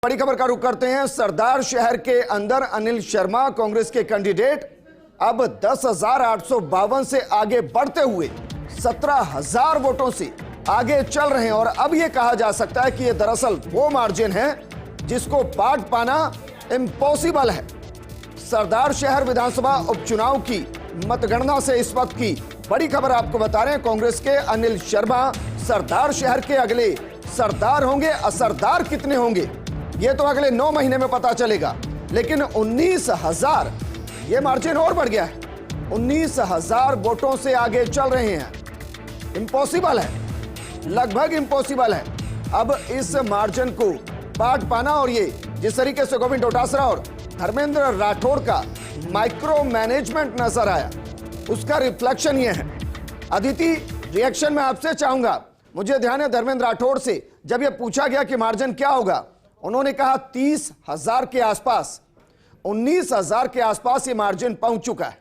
बड़ी खबर का रुख करते हैं। सरदार शहर के अंदर अनिल शर्मा कांग्रेस के कैंडिडेट अब 10,852 से आगे बढ़ते हुए 17,000 वोटों से आगे चल रहे हैं और अब यह कहा जा सकता है कि यह दरअसल वो मार्जिन है जिसको पाट पाना इम्पॉसिबल है। सरदार शहर विधानसभा उपचुनाव की मतगणना से इस वक्त की बड़ी खबर आपको बता रहे हैं। कांग्रेस के अनिल शर्मा सरदार शहर के अगले सरदार होंगे। असरदार कितने होंगे ये तो अगले 9 महीने में पता चलेगा, लेकिन 19,000 ये मार्जिन और बढ़ गया है। 19,000 वोटों से आगे चल रहे हैं। इम्पॉसिबल है, लगभग इम्पॉसिबल है अब इस मार्जिन को पाट पाना। और ये जिस तरीके से गोविंद डोटासरा और धर्मेंद्र राठौड़ का माइक्रो मैनेजमेंट नजर आया उसका रिफ्लेक्शन ये है। अदिति, रिएक्शन में आपसे चाहूंगा। मुझे ध्यान है धर्मेंद्र राठौड़ से जब यह पूछा गया कि मार्जिन क्या होगा, उन्होंने कहा 30,000 के आसपास। 19,000 के आसपास ये मार्जिन पहुंच चुका है।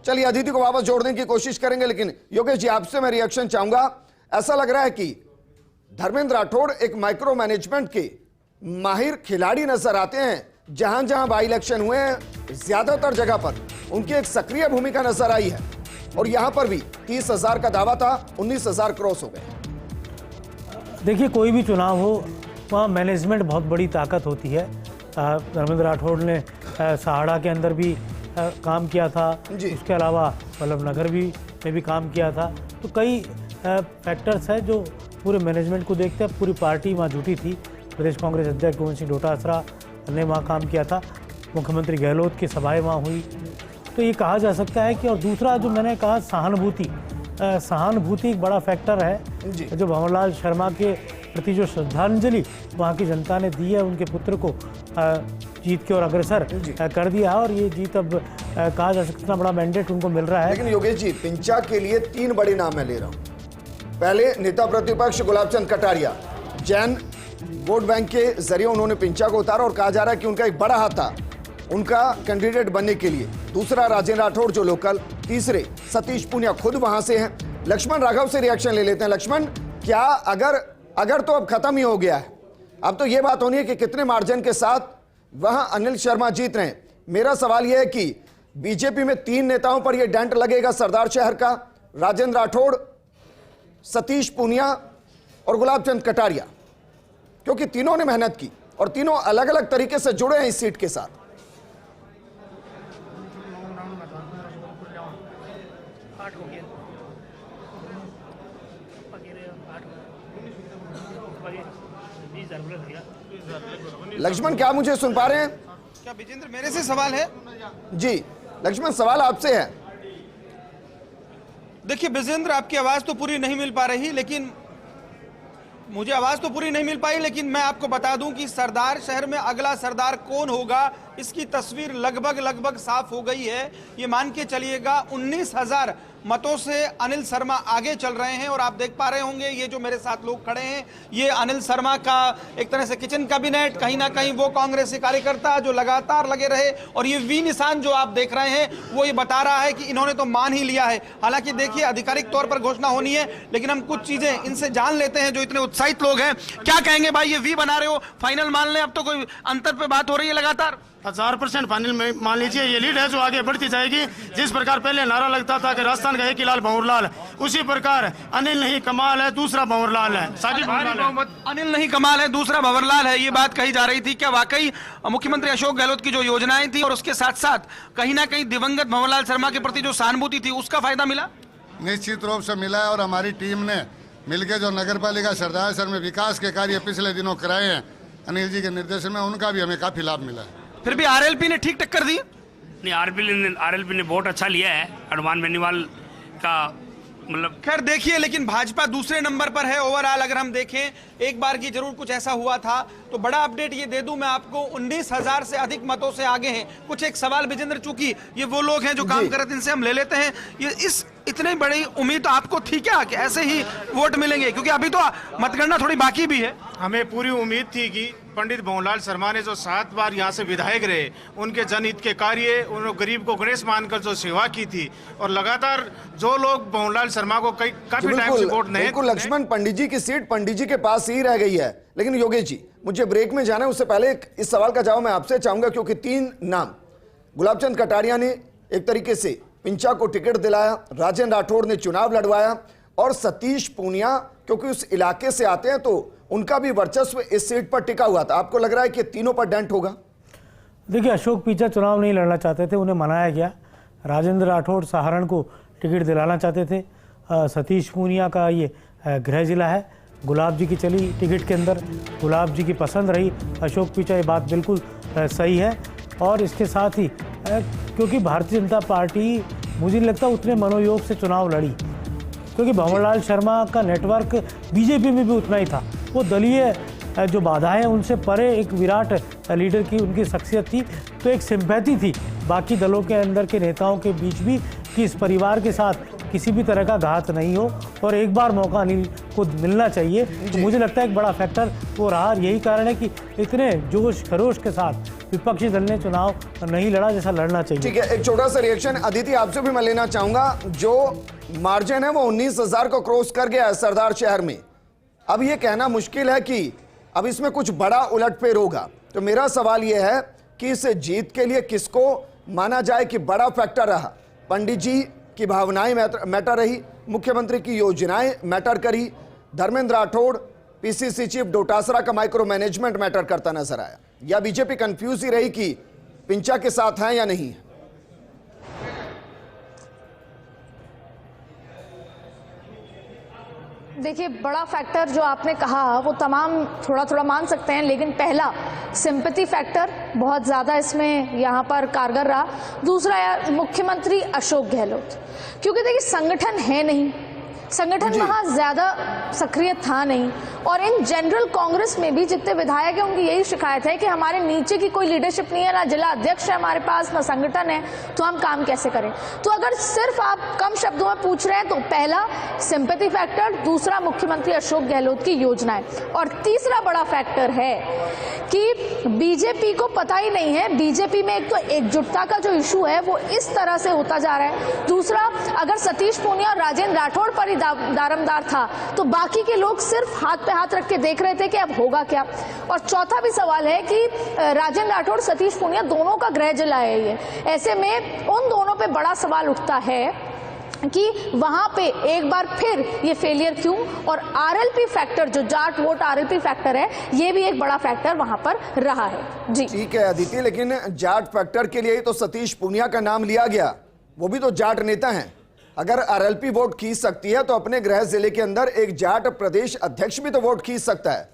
चलिए अदिति को वापस जोड़ने की कोशिश करेंगे, लेकिन योगेश जी आपसे मैं रिएक्शन चाहूंगा। ऐसा लग रहा है कि धर्मेंद्र राठौड़ एक माइक्रो मैनेजमेंट के माहिर खिलाड़ी नजर आते हैं। जहां जहां बाई इलेक्शन हुए हैं ज्यादातर जगह पर उनकी एक सक्रिय भूमिका नजर आई है और यहां पर भी 30,000 का दावा था, 19,000 क्रॉस हो गए। देखिए, कोई भी चुनाव हो वहाँ मैनेजमेंट बहुत बड़ी ताकत होती है। धर्मेंद्र राठौड़ ने सहाड़ा के अंदर भी काम किया था, उसके अलावा वल्लभ नगर में भी काम किया था। तो कई फैक्टर्स हैं जो पूरे मैनेजमेंट को देखते हैं। पूरी पार्टी वहाँ जुटी थी। प्रदेश कांग्रेस अध्यक्ष गोविंद सिंह डोटासरा ने वहाँ काम किया था, मुख्यमंत्री गहलोत की सभाएँ वहाँ हुई। तो ये कहा जा सकता है कि, और दूसरा जो मैंने कहा सहानुभूति एक बड़ा फैक्टर है जो भंवरलाल शर्मा के प्रति जो श्रद्धांजलि वहाँ की जनता ने दी है, उनके पुत्र को जीत के और अग्रसर कर दिया है। और ये जीत अब कहा जा सकता है बड़ा मैंडेट उनको मिल रहा है। लेकिन योगेश जी, पिंचा के लिए 3 बड़े नाम मैं ले रहा हूँ। पहले नेता प्रतिपक्ष गुलाब चंद कटारिया, जैन वोट बैंक के जरिए उन्होंने पिंचा को उतारा और कहा जा रहा है कि उनका एक बड़ा हाथ था उनका कैंडिडेट बनने के लिए। दूसरा राजेंद्र राठौड़ जो लोकल, तीसरे सतीश पूनिया खुद वहां से हैं। लक्ष्मण राघव से रिएक्शन ले लेते हैं। लक्ष्मण, क्या अगर तो अब खत्म ही हो गया है, अब तो यह बात होनी है कि कितने मार्जिन के साथ वहां अनिल शर्मा जीत रहे हैं। मेरा सवाल यह है कि बीजेपी में 3 नेताओं पर यह डेंट लगेगा सरदार शहर का, राजेंद्र राठौड़, सतीश पूनिया और गुलाब चंद कटारिया, क्योंकि तीनों ने मेहनत की और तीनों अलग अलग तरीके से जुड़े हैं इस सीट के साथ। लक्ष्मण, क्या मुझे सुन पा रहे हैं? क्या विजेंद्र मेरे से सवाल है? जी लक्ष्मण, सवाल आपसे है। देखिए विजेंद्र, आपकी आवाज तो पूरी नहीं मिल पा रही, लेकिन मुझे आवाज तो पूरी नहीं मिल पाई, लेकिन मैं आपको बता दूं कि सरदार शहर में अगला सरदार कौन होगा इसकी तस्वीर लगभग साफ हो गई है। ये मान के चलिएगा 19,000 मतों से अनिल शर्मा आगे चल रहे हैं। और आप देख पा रहे होंगे ये जो मेरे साथ लोग खड़े हैं, ये अनिल शर्मा का एक तरह से किचन कैबिनेट, कहीं ना कहीं वो कांग्रेसी कार्यकर्ता जो लगातार लगे रहे। और ये वी निशान जो आप देख रहे हैं वो ये बता रहा है कि इन्होंने तो मान ही लिया है। हालांकि देखिए आधिकारिक तौर पर घोषणा होनी है, लेकिन हम कुछ चीजें इनसे जान लेते हैं जो इतने उत्साहित लोग हैं। क्या कहेंगे भाई, ये वी बना रहे हो, फाइनल मान लें? अब तो कोई अंतर पे बात हो रही है लगातार। 1000% फाइनल में मान लीजिए ये लीड है जो आगे बढ़ती जाएगी। जिस प्रकार पहले नारा लगता था कि राजस्थान का एक ही लाल भंवरलाल, उसी प्रकार अनिल नहीं कमाल है, दूसरा भंवरलाल है। अनिल नहीं कमाल है, दूसरा भंवरलाल है, ये बात कही जा रही थी। क्या वाकई मुख्यमंत्री अशोक गहलोत की जो योजनाएं थी और उसके साथ साथ कहीं ना कहीं दिवंगत भंवरलाल शर्मा के प्रति जो सहानुभूति थी उसका फायदा मिला? निश्चित रूप से मिला है। और हमारी टीम ने मिलकर जो नगर पालिका सरदार शहर में विकास के कार्य पिछले दिनों कराए हैं अनिल जी के निर्देशन में, उनका भी हमें काफी लाभ मिला है। फिर भी आरएलपी ने ठीक टक्कर दी? नहीं, आरएलपी ने बहुत अच्छा लिया है हनुमान बेनीवाल का, मतलब खैर देखिए, लेकिन भाजपा दूसरे नंबर पर है ओवरऑल। अगर हम देखें एक बार की जरूर कुछ ऐसा हुआ था। तो बड़ा अपडेट ये दे दूं मैं आपको, 19,000 से अधिक मतों से आगे हैं। कुछ एक सवाल विजेंद्र, चूंकि ये वो लोग हैं जो काम कर रहे थे, इनसे हम ले लेते हैं। ये इस इतनी बड़ी उम्मीद तो आपको थी क्या कि ऐसे ही वोट मिलेंगे? क्योंकि अभी तो मतगणना थोड़ी बाकी भी है। हमें पूरी उम्मीद थी कि पंडित भंवरलाल शर्मा ने जो 7 बार यहाँ से विधायक रहे, उनके जनहित के कार्य, उन्होंने गरीब को गणेश मानकर जो सेवा की थी, और लगातार जो लोग भंवरलाल शर्मा को काफी टाइम से वोट नहीं। बिल्कुल लक्ष्मण, पंडित जी की सीट पंडित जी के पास ही रह गई है। लेकिन योगेश जी, मुझे ब्रेक में जाना है, उससे पहले इस सवाल का जवाब मैं आपसे चाहूंगा, क्योंकि 3 नाम गुलाबचंद कटारिया ने एक तरीके से पिंचा को टिकट दिलाया, राजेंद्र राठौड़ ने चुनाव लड़वाया, और सतीश पूनिया क्योंकि उस इलाके से आते हैं तो उनका भी वर्चस्व इस सीट पर टिका हुआ था। आपको लग रहा है कि तीनों पर डेंट होगा? देखिए, अशोक पिंचा चुनाव नहीं लड़ना चाहते थे, उन्हें मनाया गया। राजेंद्र राठौड़ सहारण को टिकट दिलाना चाहते थे। सतीश पूनिया का ये गृह जिला है, गुलाब जी की चली टिकट के अंदर, गुलाब जी की पसंद रही अशोक पिंचा, ये बात बिल्कुल सही है। और इसके साथ ही क्योंकि भारतीय जनता पार्टी मुझे लगता है उतने मनोयोग से चुनाव लड़ी, क्योंकि भंवरलाल शर्मा का नेटवर्क बीजेपी में भी उतना ही था। वो दलीय जो बाधाएं उनसे परे एक विराट लीडर की उनकी शख्सियत थी, तो एक सिंपैथी थी बाकी दलों के अंदर के नेताओं के बीच भी कि इस परिवार के साथ किसी भी तरह का घात नहीं हो और एक बार मौका अनिल को मिलना चाहिए। तो मुझे लगता है एक बड़ा फैक्टर वो रहा। यही कारण है कि इतने जोश खरोश के साथ विपक्षी दल ने चुनाव नहीं लड़ा जैसा लड़ना चाहिए। ठीक है, एक छोटा सा रिएक्शन अदिति आपसे भी मैं लेना चाहूंगा। जो मार्जिन है वो 19,000 को क्रॉस कर गया है सरदार शहर में। अब ये कहना मुश्किल है कि अब इसमें कुछ बड़ा उलटफेर होगा। तो मेरा सवाल यह है कि इस जीत के लिए किसको माना जाए कि बड़ा फैक्टर रहा? पंडित जी की भावनाएं मैटर रही, मुख्यमंत्री की योजनाएं मैटर करी, धर्मेंद्र राठौड़ पीसीसी चीफ डोटासरा का माइक्रो मैनेजमेंट मैटर करता नजर आया, या बीजेपी कंफ्यूज ही रही कि पिंचा के साथ है या नहीं? देखिए, बड़ा फैक्टर जो आपने कहा वो तमाम थोड़ा थोड़ा मान सकते हैं, लेकिन पहला सिंपैथी फैक्टर बहुत ज़्यादा इसमें यहाँ पर कारगर रहा। दूसरा यार मुख्यमंत्री अशोक गहलोत, क्योंकि देखिए संगठन है नहीं, संगठन वहाँ ज़्यादा सक्रिय था नहीं, और इन जनरल कांग्रेस में भी जितने विधायक हैं उनकी यही शिकायत है कि हमारे नीचे की कोई लीडरशिप नहीं है, ना जिला अध्यक्ष है हमारे पास, ना संगठन है, तो हम काम कैसे करें? तो अगर सिर्फ आप कम शब्दों में पूछ रहे हैं तो पहला सिंपैथी फैक्टर, दूसरा मुख्यमंत्री अशोक गहलोत की योजनाएं, और तीसरा बड़ा फैक्टर है कि बीजेपी को पता ही नहीं है। बीजेपी में एक तो एकजुटता का जो इशू है वो इस तरह से होता जा रहा है। दूसरा, अगर सतीश पूनिया और राजेंद्र राठौड़ पर ही दारमदार था तो बाकी के लोग सिर्फ हाथ पे हाथ रख के देख रहे थे कि अब होगा क्या। और चौथा भी सवाल है कि राजेंद्र राठौड़, सतीश पूनिया दोनों का गृह जिला है ये, ऐसे में उन दोनों पे बड़ा सवाल उठता है कि वहां पे एक बार फिर ये फेलियर क्यों। और आरएलपी फैक्टर, जो जाट वोट आरएलपी फैक्टर है, ये भी एक बड़ा फैक्टर वहां पर रहा है। जी ठीक है अदिति, लेकिन जाट फैक्टर के लिए ही तो सतीश पूनिया का नाम लिया गया, वो भी तो जाट नेता हैं। अगर आरएलपी वोट खींच सकती है तो अपने गृह जिले के अंदर एक जाट प्रदेश अध्यक्ष भी तो वोट खींच सकता है।